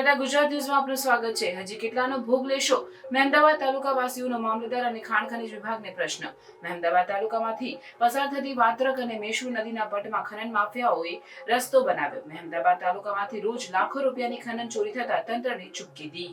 નમસ્કાર, ગુજરાત ન્યૂઝમાં આપનું સ્વાગત છે. હજી કેટલાનો ભોગ લેશો? મહેમદાવાદ તાલુકા વાસીઓનો મામલતદાર અને ખાણ ખનીજ વિભાગને પ્રશ્ન. મહેમદાવાદ તાલુકામાંથી પસાર થતી વાત્રક અને મેશ્વો નદીના પટમાં ખનન માફિયાઓએ રસ્તો બનાવ્યો. મહેમદાવાદ તાલુકામાંથી રોજ લાખો રૂપિયાની ખનન ચોરી થતા તંત્રને ચૂપકીદી.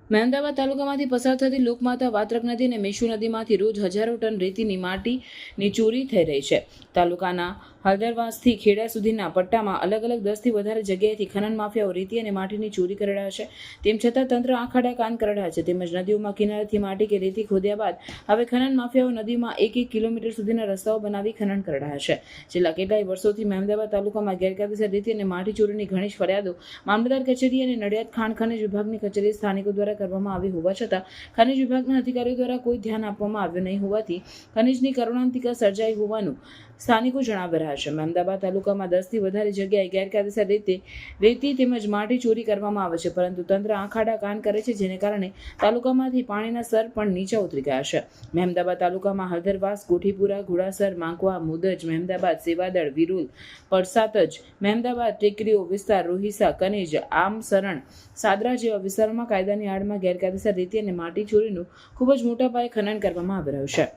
મહેમદાવાદ તાલુકામાંથી પસાર થતી લોકમાતા વાત્રક નદી અને મેશ્વો નદીમાંથી રોજ હજારો ટન રેતીની માટીની ચોરી થઈ રહી છે. તાલુકાના હળદરવાસથી ખેડા સુધીના પટ્ટામાં અલગ અલગ 10થી વધારે જગ્યાએથી ખનન માફિયાઓ રેતી અને માટીની ચોરી કરી રહ્યા છે. તેમ છતાં તંત્ર આંખાડા કાન કરી રહ્યા છે. તેમજ નદીઓમાં કિનારેથી માટી કે રેતી ખોદ્યા બાદ હવે ખનન માફિયાઓ નદીમાં 1 કિલોમીટર સુધીના રસ્તાઓ બનાવી ખનન કરી રહ્યા છે. છેલ્લા કેટલાય વર્ષોથી મહેમદાવાદ તાલુકામાં ગેરકાયદેસર રેતી અને માટી ચોરીની ઘણી ફરિયાદો મામલતદાર કચેરી અને નડિયાદ ખાણ ખનીજ વિભાગની કચેરી સ્થાનિકો દ્વારા કરવામાં આવી હોવા છતાં ખનીજ વિભાગના અધિકારીઓ દ્વારા કોઈ ધ્યાન આપવામાં આવ્યું નહીં હોવાથી ખનીજની કરુણાંતિકા સર્જાઈ હોવાનું સ્થાનિકો જણાવી રહ્યા છે. મહેમદાવાદ તાલુકામાં 10થી વધારે જગ્યાએ ગેરકાયદેસર રીતે રેતી તેમજ માટી ચોરી કરવામાં આવે છે, પરંતુ તંત્ર આંખાડા કાન કરે છે, જેને કારણે તાલુકામાંથી પાણીના સ્તર પણ નીચા ઉતરી ગયા છે. મહેમદાવાદ તાલુકામાં હળદરવાસ, કોઠીપુરા, ઘોડાસર, માંકવા, મુદજ, મહેમદાવાદ, સેવાદળ, વિરુલ, પડસાતજ, મહેમદાવાદ, ટેકરીઓ વિસ્તાર, રોહિસા, કનેજ, આમસરણ, સાદરા જેવા વિસ્તારોમાં કાયદાની આડમાં ગેરકાયદેસર રેતી અને માટી ચોરીનું ખૂબ જ મોટા પાયે ખનન કરવામાં આવી રહ્યું છે.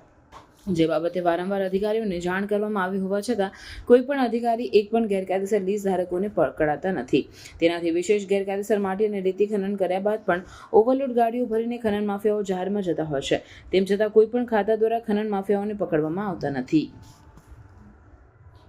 જે બાબતે વારંવાર અધિકારીઓને જાણ કરવામાં આવી હોવા છતાં કોઈ પણ અધિકારી એક પણ ગેરકાયદેસર લીઝ ધારકોને પકડાતા નથી. તેનાથી વિશેષ ગેરકાયદેસર માટી અને રેતી ખનન કર્યા બાદ પણ ઓવરલોડ ગાડીઓ ભરીને ખનન માફિયાઓ જાહેરમાં જતા હોય છે. તેમ છતાં કોઈ પણ ખાતા દ્વારા ખનન માફિયાઓને પકડવામાં આવતા નથી.